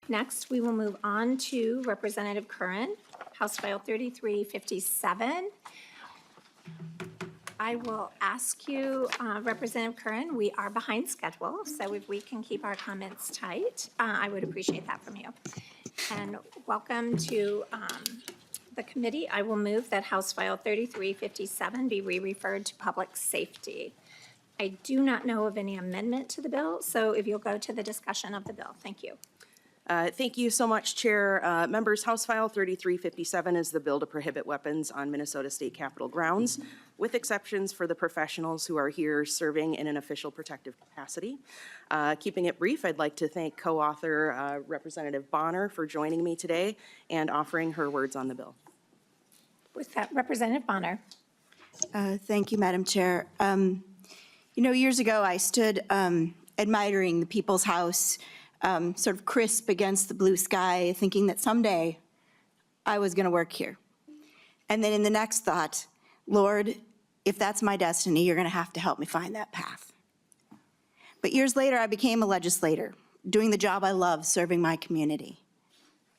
Next, we will move on to Representative Curran, House File 3357. I will ask you, Representative Curran, we are behind schedule, so if we can keep our comments tight, I would appreciate that from you. And welcome to the committee. I will move that House File 3357 be re-referred to Public Safety. I do not know of any amendment to the bill, so if you'll go to the discussion of the bill. Thank you. Thank you so much, Chair. Members, House File 3357 is the bill to prohibit weapons on Minnesota State Capitol grounds, with exceptions for the professionals who are here serving in an official protective capacity. Keeping it brief, I'd like to thank co-author Representative Bonner for joining me today and offering her words on the bill. With that, Representative Bonner. Thank you, Madam Chair. You know, years ago, I stood admiring the People's House, sort of crisp against the blue sky, thinking that someday I was going to work here. And then in the next thought, Lord, if that's my destiny, you're going to have to help me find that path. But years later, I became a legislator, doing the job I love, serving my community.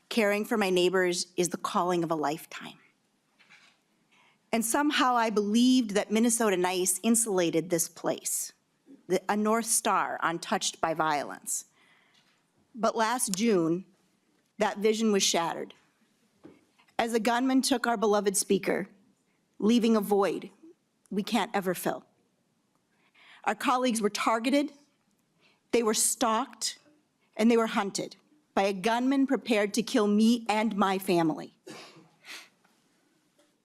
Caring for my neighbors is the calling of a lifetime. And somehow I believed that Minnesota Nice insulated this place, a North Star untouched by violence. But last June, that vision was shattered as a gunman took our beloved speaker, leaving a void we can't ever fill. Our colleagues were targeted, they were stalked, and they were hunted by a gunman prepared to kill me and my family.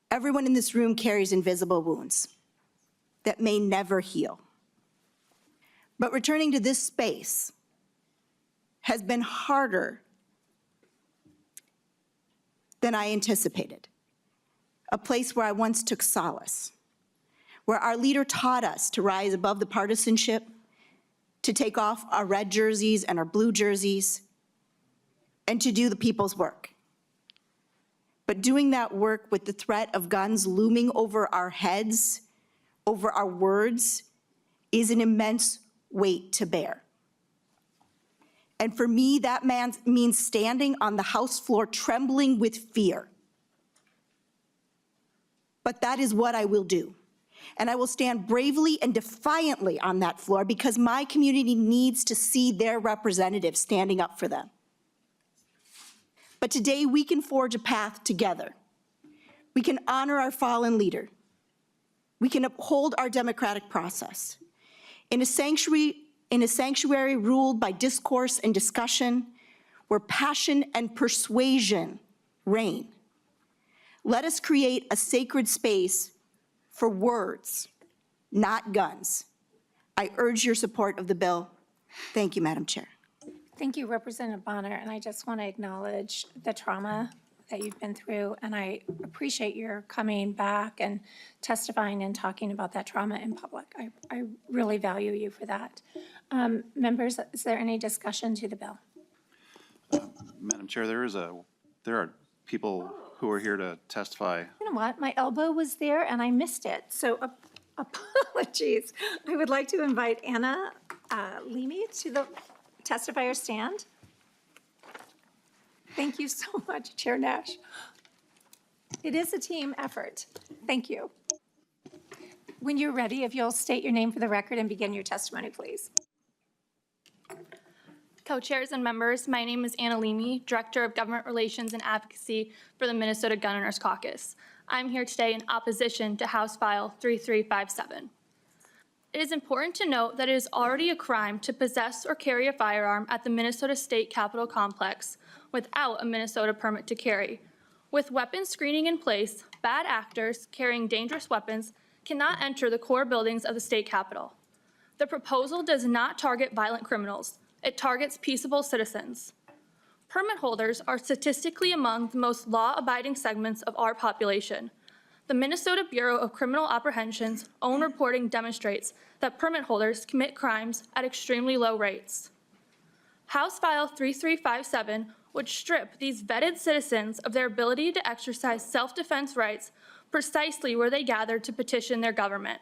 Everyone in this room carries invisible wounds that may never heal. But returning to this space has been harder than I anticipated. A place where I once took solace, where our leader taught us to rise above the partisanship, to take off our red jerseys and our blue jerseys, and to do the people's work. But doing that work with the threat of guns looming over our heads, over our words, is an immense weight to bear. And for me, that means standing on the House floor trembling with fear. But that is what I will do. And I will stand bravely and defiantly on that floor because my community needs to see their representatives standing up for them. But today we can forge a path together. We can honor our fallen leader. We can uphold our democratic process. In a sanctuary ruled by discourse and discussion, where passion and persuasion reign, let us create a sacred space for words, not guns. I urge your support of the bill. Thank you, Madam Chair. Thank you, Representative Bonner, and I just want to acknowledge the trauma that you've been through, and I appreciate your coming back and testifying and talking about that trauma in public. I really value you for that. Members, is there any discussion to the bill? Madam Chair, there are people who are here to testify. You know what? My elbow was there and I missed it, so apologies. I would like to invite Anna Leamy to the testifier stand. Thank you so much, Chair Nash. It is a team effort. Thank you. When you're ready, if you'll state your name for the record and begin your testimony, please. Co-chairs and members, my name is Anna Leamy, Director of Government Relations and Advocacy for the Minnesota Gun Owners Caucus. I'm here today in opposition to House File 3357. It is important to note that it is already a crime to possess or carry a firearm at the Minnesota State Capitol complex without a Minnesota permit to carry. With weapons screening in place, bad actors carrying dangerous weapons cannot enter the core buildings of the state capitol. The proposal does not target violent criminals. It targets peaceable citizens. Permit holders are statistically among the most law-abiding segments of our population. The Minnesota Bureau of Criminal Apprehension's own reporting demonstrates that permit holders commit crimes at extremely low rates. House File 3357 would strip these vetted citizens of their ability to exercise self-defense rights precisely where they gathered to petition their government.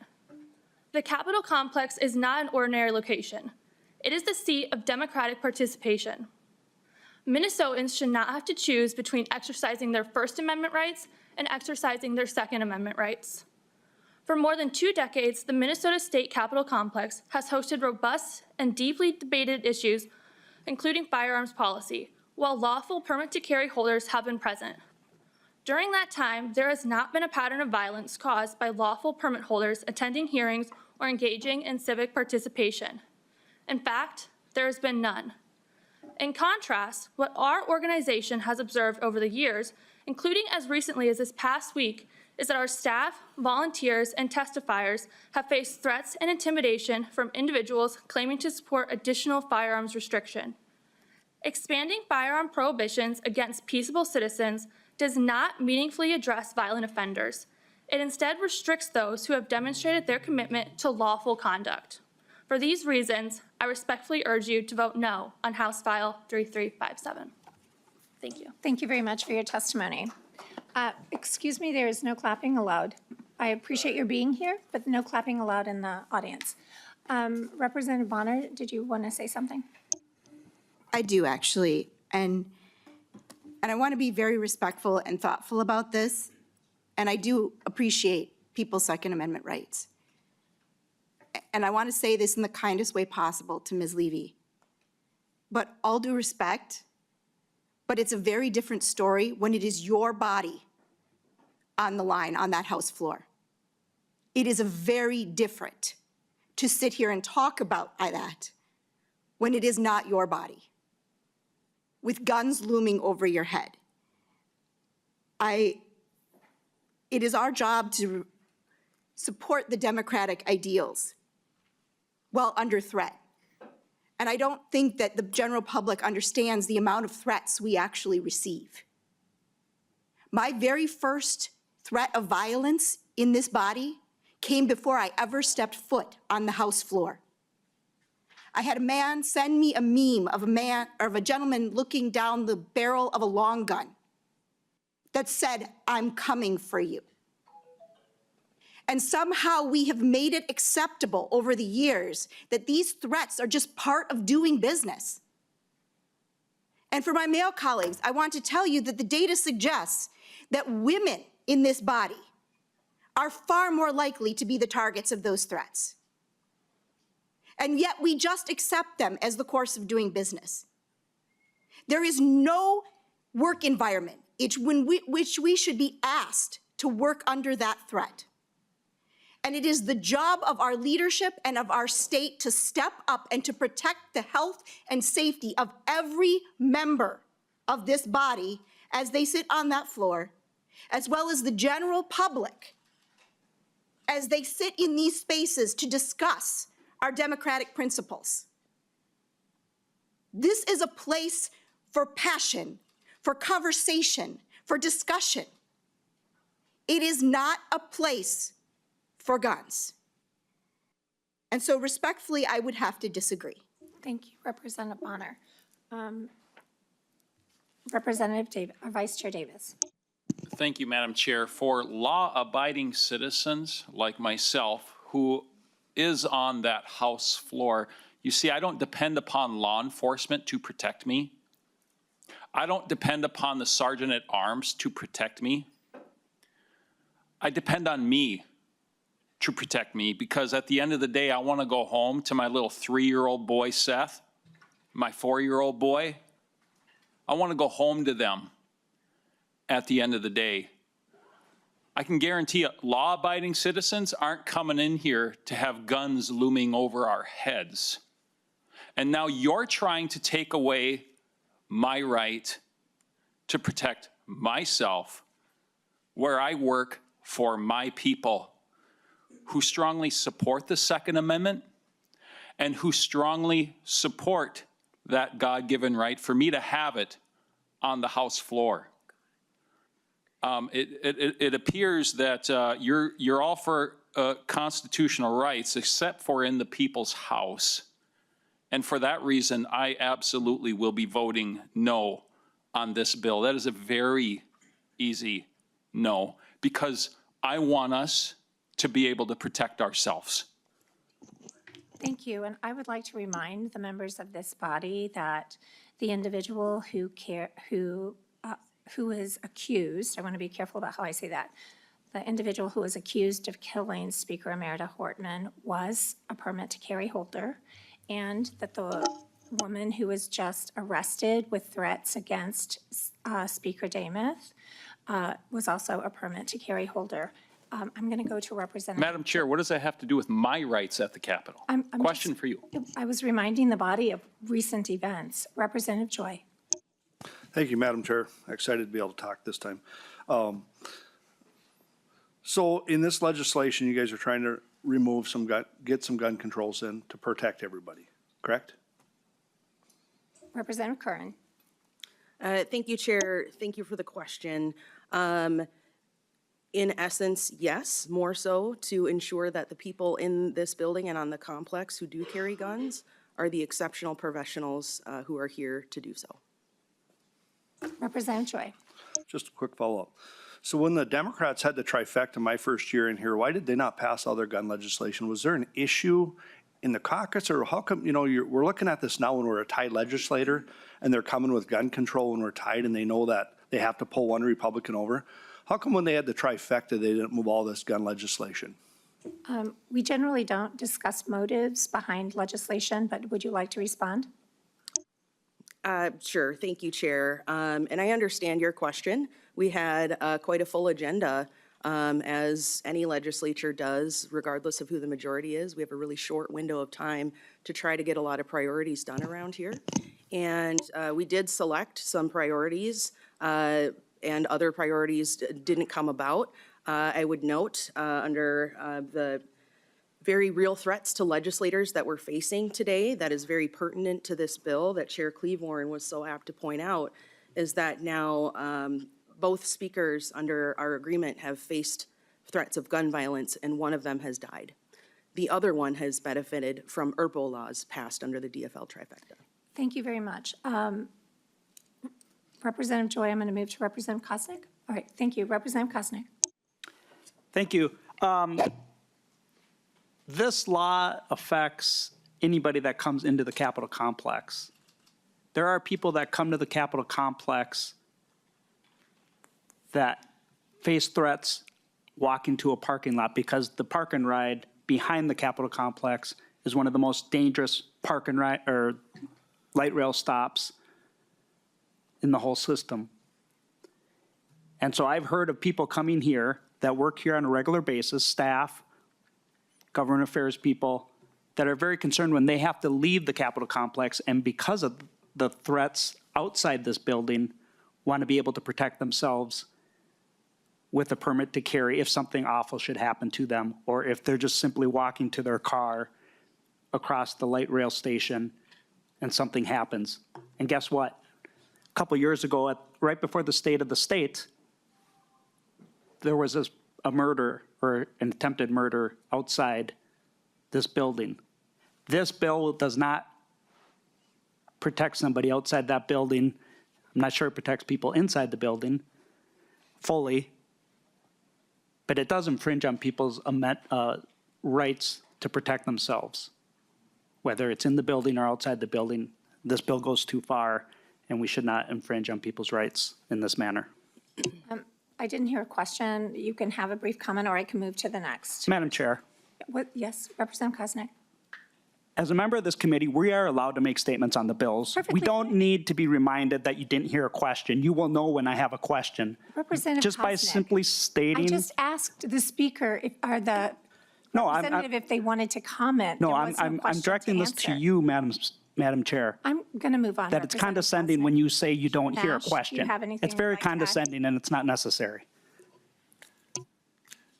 The Capitol complex is not an ordinary location. It is the seat of democratic participation. Minnesotans should not have to choose between exercising their First Amendment rights and exercising their Second Amendment rights. For more than 2 decades, the Minnesota State Capitol Complex has hosted robust and deeply debated issues, including firearms policy, while lawful permit to carry holders have been present. During that time, there has not been a pattern of violence caused by lawful permit holders attending hearings or engaging in civic participation. In fact, there has been none. In contrast, what our organization has observed over the years, including as recently as this past week, is that our staff, volunteers, and testifiers have faced threats and intimidation from individuals claiming to support additional firearms restriction. Expanding firearm prohibitions against peaceable citizens does not meaningfully address violent offenders. It instead restricts those who have demonstrated their commitment to lawful conduct. For these reasons, I respectfully urge you to vote no on House File 3357. Thank you. Thank you very much for your testimony. Excuse me, there is no clapping allowed. I appreciate your being here, but no clapping allowed in the audience. Representative Bonner, did you want to say something? I do, actually. And I want to be very respectful and thoughtful about this. And I do appreciate people's Second Amendment rights. And I want to say this in the kindest way possible to Ms. Levy. But all due respect, but it's a very different story when it is your body on the line on that House floor. It is a very different to sit here and talk about that when it is not your body, with guns looming over your head. It is our job to support the democratic ideals while under threat. And I don't think that the general public understands the amount of threats we actually receive. My very first threat of violence in this body came before I ever stepped foot on the House floor. I had a man send me a meme of a gentleman looking down the barrel of a long gun that said, "I'm coming for you." And somehow we have made it acceptable over the years that these threats are just part of doing business. And for my male colleagues, I want to tell you that the data suggests that women in this body are far more likely to be the targets of those threats. And yet we just accept them as the course of doing business. There is no work environment which we should be asked to work under that threat. And it is the job of our leadership and of our state to step up and to protect the health and safety of every member of this body as they sit on that floor, as well as the general public as they sit in these spaces to discuss our democratic principles. This is a place for passion, for conversation, for discussion. It is not a place for guns. And so respectfully, I would have to disagree. Thank you, Representative Bonner. Vice Chair Davis. Thank you, Madam Chair. For law-abiding citizens like myself who is on that House floor, you see, I don't depend upon law enforcement to protect me. I don't depend upon the sergeant at arms to protect me. I depend on me to protect me, because at the end of the day, I want to go home to my little 3-year-old boy, Seth, my 4-year-old boy. I want to go home to them at the end of the day. I can guarantee law-abiding citizens aren't coming in here to have guns looming over our heads. And now you're trying to take away my right to protect myself where I work for my people who strongly support the Second Amendment and who strongly support that God-given right for me to have it on the House floor. It appears that you're all for constitutional rights except for in the people's house. And for that reason, I absolutely will be voting no on this bill. That is a very easy no, because I want us to be able to protect ourselves. Thank you, and I would like to remind the members of this body that the individual who is accused, I want to be careful about how I say that, the individual who was accused of killing Speaker Emerita Hortman was a permit to carry holder, and that the woman who was just arrested with threats against Speaker Demuth was also a permit to carry holder. I'm going to go to Representative. Madam Chair, what does that have to do with my rights at the Capitol? I'm Question just- for you. I was reminding the body of recent events. Representative Joy. Thank you, Madam Chair. Excited to be able to talk this time. So in this legislation, you guys are trying to remove get some gun controls in to protect everybody, correct? Representative Curran. Thank you, Chair. Thank you for the question. In essence, yes, more so to ensure that the people in this building and on the complex who do carry guns are the exceptional professionals who are here to do so. Representative Joy. Just a quick follow-up. So when the Democrats had the trifecta my first year in here, why did they not pass all their gun legislation? Was there an issue in the caucus, or how come, we're looking at this now when we're a tied legislator and they're coming with gun control when we're tied and they know that they have to pull one Republican over? How come when they had the trifecta, they didn't move all this gun legislation? We generally don't discuss motives behind legislation, but would you like to respond? Sure, thank you, Chair. And I understand your question. We had quite a full agenda, as any legislature does, regardless of who the majority is. We have a really short window of time to try to get a lot of priorities done around here. And we did select some priorities, and other priorities didn't come about. I would note under the very real threats to legislators that we're facing today that is very pertinent to this bill that Chair Cleavorn was so apt to point out is that now both speakers under our agreement have faced threats of gun violence and one of them has died. The other one has benefited from ERPO laws passed under the DFL trifecta. Thank you very much. Representative Joy, I'm going to move to Representative Kosnick. All right, thank you. Representative Kosnick. Thank you. This law affects anybody that comes into the Capitol complex. There are people that come to the Capitol complex that face threats walking to a parking lot because the park and ride behind the Capitol complex is one of the most dangerous park and ride or light rail stops in the whole system. And so I've heard of people coming here that work here on a regular basis, staff, government affairs people, that are very concerned when they have to leave the Capitol complex and because of the threats outside this building, want to be able to protect themselves with a permit to carry if something awful should happen to them, or if they're just simply walking to their car across the light rail station and something happens. And guess what? A couple years ago, right before the state of the state, there was a murder or an attempted murder outside this building. This bill does not protect somebody outside that building. I'm not sure it protects people inside the building fully, but it does infringe on people's rights to protect themselves, whether it's in the building or outside the building. This bill goes too far, and we should not infringe on people's rights in this manner. I didn't hear a question. You can have a brief comment or I can move to the next. Madam Chair, Yes, Representative Kosnick. as a member of this committee, we are allowed to make statements on the bills. Perfectly We don't fine. need to be reminded that you didn't hear a question. You will know when I have a question. Representative Just by Kosnick. simply I stating. just asked the speaker or the No, representative if they wanted to comment. No, There I'm was no I'm question directing this to answer. you, Madam Chair, I'm going to move on. that it's Representative condescending Kosnick. when you say you don't hear a Nash, do you question. have anything It's you'd very like to add? condescending and it's not necessary.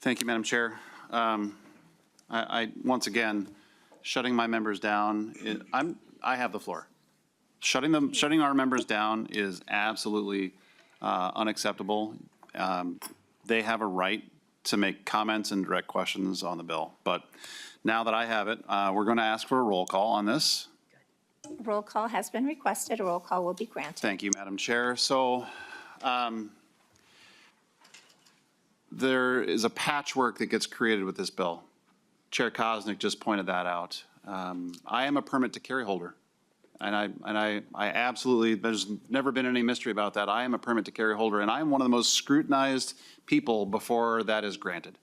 Thank you, Madam Chair. I once again, shutting my members down, I have the floor. Shutting our members down is absolutely unacceptable. They have a right to make comments and direct questions on the bill. But now that I have it, we're going to ask for a roll call on this. Roll call has been requested. A roll call will be granted. Thank you, Madam Chair. So there is a patchwork that gets created with this bill. Chair Kosnick just pointed that out. I am a permit to carry holder. I absolutely, there's never been any mystery about that. I am a permit to carry holder, and I am one of the most scrutinized people before that is granted.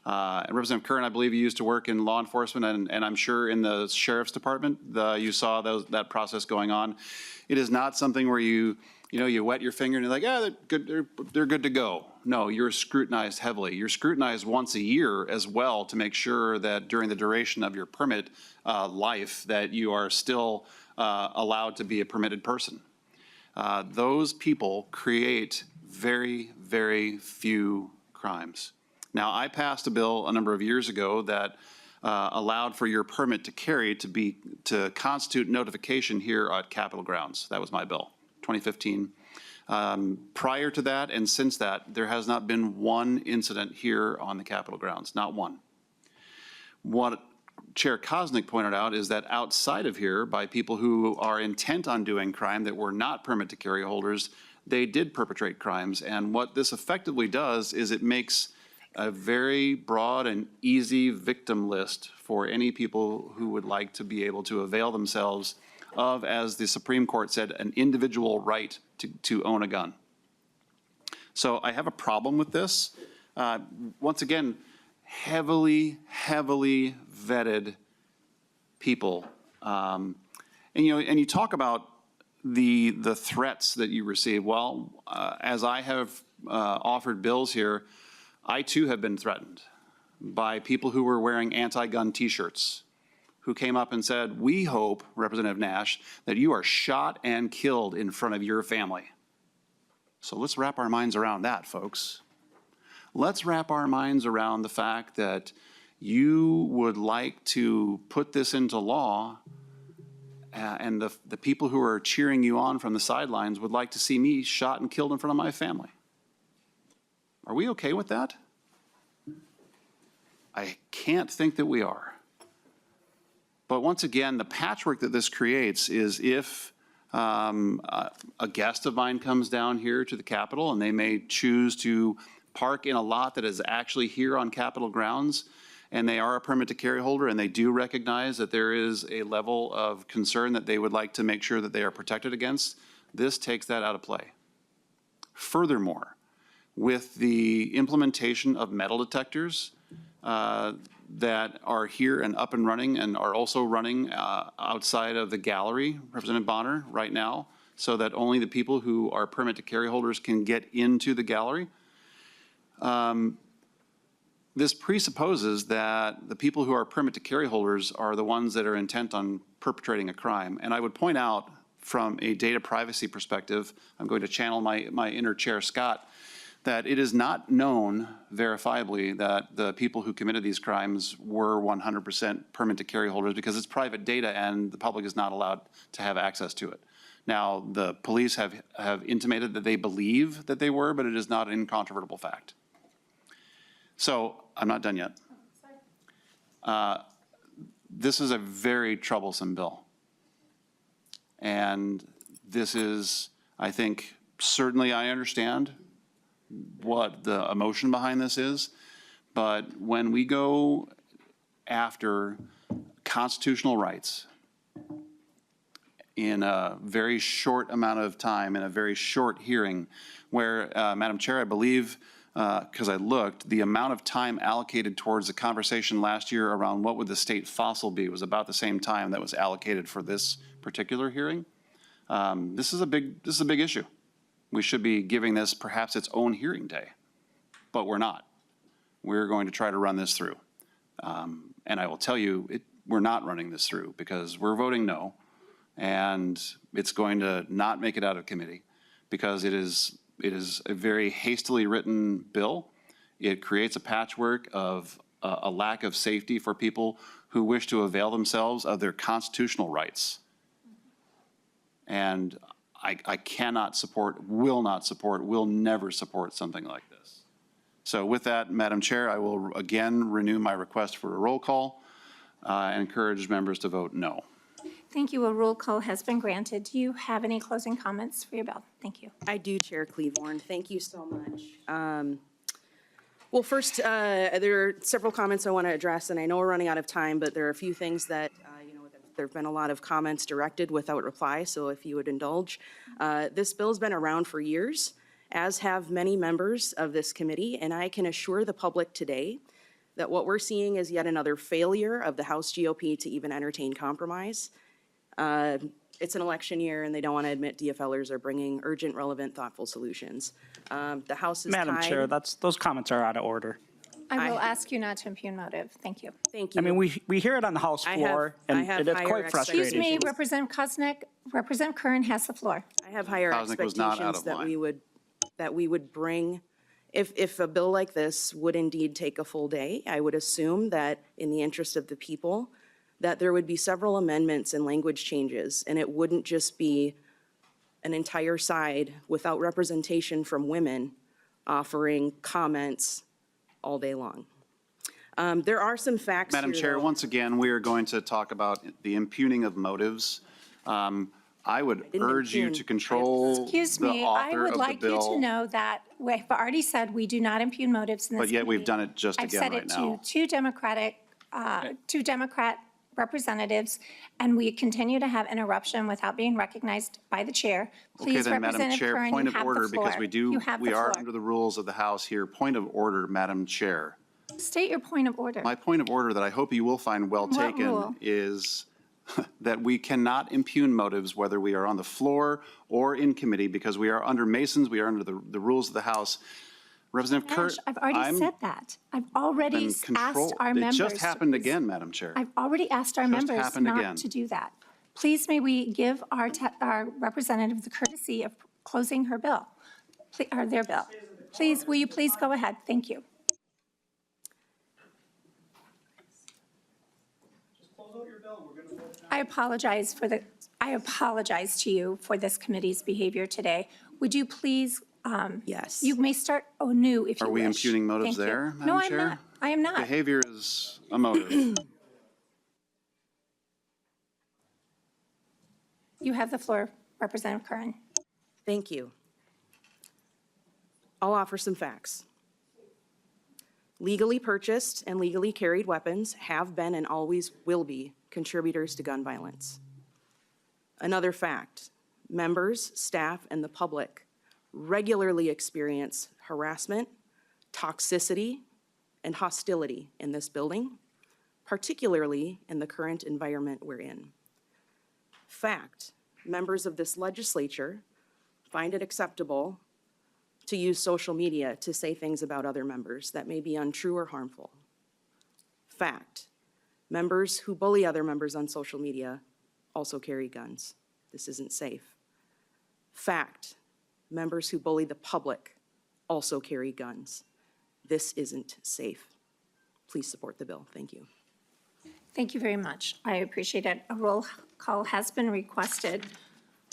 And Representative Curran, I believe you used to work in law enforcement, and I'm sure in the sheriff's department, you saw that process going on. It is not something where you wet your finger and you're like, they're good, they're good to go. No, you're scrutinized heavily. You're scrutinized once a year as well to make sure that during the duration of your permit life that you are still allowed to be a permitted person. Those people create very, very few crimes. Now, I passed a bill a number of years ago that allowed for your permit to carry to constitute notification here at Capitol grounds. That was my bill, 2015. Prior to that and since that, there has not been one incident here on the Capitol grounds, not one. What Chair Kosnick pointed out is that outside of here, by people who are intent on doing crime that were not permit to carry holders, they did perpetrate crimes. And what this effectively does is it makes a very broad and easy victim list for any people who would like to be able to avail themselves of, as the Supreme Court said, an individual right to own a gun. So I have a problem with this. Once again, heavily vetted people. And you talk about the threats that you receive. Well, as I have offered bills here, I too have been threatened by people who were wearing anti-gun t-shirts, who came up and said, we hope, Representative Nash, that you are shot and killed in front of your family. So let's wrap our minds around that, folks. Let's wrap our minds around the fact that you would like to put this into law, and the people who are cheering you on from the sidelines would like to see me shot and killed in front of my family. Are we okay with that? I can't think that we are. But once again, the patchwork that this creates is if a guest of mine comes down here to the Capitol and they may choose to park in a lot that is actually here on Capitol grounds, and they are a permit to carry holder and they do recognize that there is a level of concern that they would like to make sure that they are protected against, this takes that out of play. Furthermore, with the implementation of metal detectors that are here and up and running and are also running outside of the gallery, Representative Bonner, right now, so that only the people who are permit to carry holders can get into the gallery. This presupposes that the people who are permit to carry holders are the ones that are intent on perpetrating a crime. And I would point out from a data privacy perspective, I'm going to channel my inner Chair Scott, that it is not known verifiably that the people who committed these crimes were 100% permit to carry holders, because it's private data and the public is not allowed to have access to it. Now, the police have intimated that they believe that they were, but it is not an incontrovertible fact. So I'm not done yet. This is a very troublesome bill. And this is, I think, certainly I understand what the emotion behind this is, but when we go after constitutional rights in a very short amount of time, in a very short hearing, where, Madam Chair, I believe, because I looked, the amount of time allocated towards the conversation last year around what would the state fossil be was about the same time that was allocated for this particular hearing. This is a big issue. We should be giving this perhaps its own hearing day, but we're not. We're going to try to run this through. And I will tell you, we're not running this through because we're voting no, and it's going to not make it out of committee because it is a very hastily written bill. It creates a patchwork of a lack of safety for people who wish to avail themselves of their constitutional rights. And I cannot support, will not support, will never support something like this. So with that, Madam Chair, I will again renew my request for a roll call and encourage members to vote no. Thank you. A roll call has been granted. Do you have any closing comments for your bill? Thank you. I do, Chair Cleavorn. Thank you so much. Well, first, there are several comments I want to address, and I know we're running out of time, but there are a few things that, There've been a lot of comments directed without reply, so if you would indulge. This bill's been around for years, as have many members of this committee, and I can assure the public today that what we're seeing is yet another failure of the House GOP to even entertain compromise. It's an election year, and they don't want to admit DFLers are bringing urgent, relevant, thoughtful solutions. The House is tied. Madam Chair, those comments are out of order. I will ask you not to impugn motive. Thank you. Thank you. I mean, we hear it on the House I have- floor, I and have it's higher quite frustrating. Excuse me, Representative Koznick. Representative Curran has the floor. I have higher Cosmic was not out expectations of that line. we would bring, if a bill like this would indeed take a full day, I would assume that in the interest of the people, that there would be several amendments and language changes, and it wouldn't just be an entire side without representation from women offering comments all day long. There are some facts here, Madam Chair, though. once again, we are going to talk about the impugning of motives. I would didn't urge you impugn. to control Excuse the me, I author would of the like you to bill. know that we've already said we do not impugn motives in this But yet we've committee. done it just again right I've said it now. to two Democrat representatives, and we continue to have interruption without being recognized by the chair. Okay, Please, then, Madam Representative Chair, Curran, point you of have the order, because floor. we You have the are floor. under the rules of the House here. Point of order, Madam Chair. State your point of order. My point of order that I hope you will find well What taken rule? is that we cannot impugn motives whether we are on the floor or in committee, because we are under Masons, we are under the rules of the House. Representative Kurt, Ash, I've already said that. I've already then control. asked our It members. just happened to- again, Madam Chair. I've already asked our Just members happened again. not to do that. Please, may we give our representative the courtesy of closing her bill, or their bill. Please, will you please go ahead? Thank you. I apologize to you for this committee's behavior today. Would you please, Yes. you may start anew if you Are wish. we impugning motives Thank you. there, No, Madam I'm Chair? not. I am not. Behavior is a motive. You have the floor, Representative Curran. Thank you. I'll offer some facts. Legally purchased and legally carried weapons have been and always will be contributors to gun violence. Another fact, members, staff, and the public regularly experience harassment, toxicity, and hostility in this building, particularly in the current environment we're in. Fact, members of this legislature find it acceptable to use social media to say things about other members that may be untrue or harmful. Fact, members who bully other members on social media also carry guns. This isn't safe. Fact, members who bully the public also carry guns. This isn't safe. Please support the bill. Thank you. Thank you very much. I appreciate it. A roll call has been requested.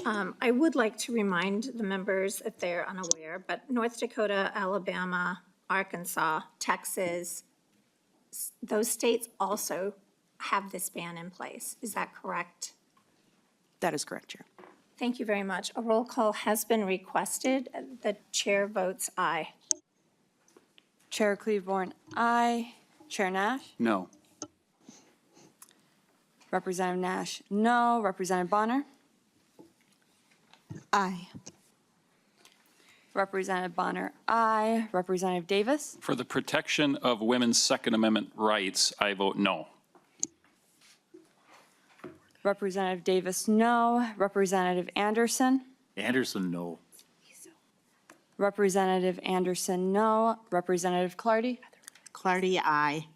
I would like to remind the members, if they're unaware, but North Dakota, Alabama, Arkansas, Texas, those states also have this ban in place. Is that correct? That is correct, Chair. Thank you very much. A roll call has been requested. The chair votes aye. Chair Cleveborn, aye. Chair Nash? No. Representative Nash, no. Representative Bonner? Aye. Representative Bonner, aye. Representative Davis? For the protection of women's Second Amendment rights, I vote no. Representative Davis, no. Representative Anderson? Anderson, no. Representative Anderson, no. Representative Clardy? Clardy, aye.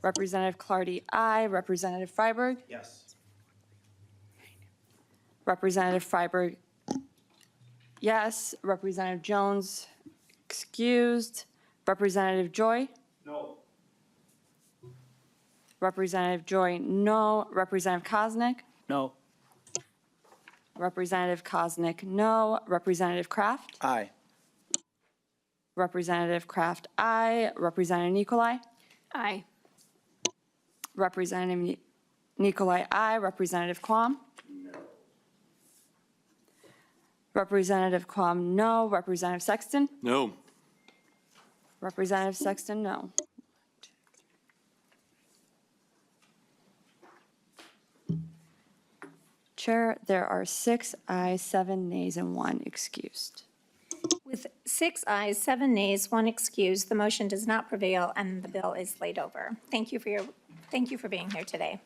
Representative Clardy, aye. Representative Freiberg? Yes. Representative Freiberg, yes. Representative Jones, excused. Representative Joy? No. Representative Joy, no. Representative Koznick? No. Representative Koznick, no. Representative Kraft? Aye. Representative Kraft, aye. Representative Nicolai? Aye. Representative Nicolai, aye. Representative Quam? No. Representative Quam, no. Representative Sexton? No. Representative Sexton, no. Chair, there are 6 ayes, 7 nays, and 1 excused. With 6 ayes, 7 nays, 1 excused, the motion does not prevail and the bill is laid over. Thank you for being here today.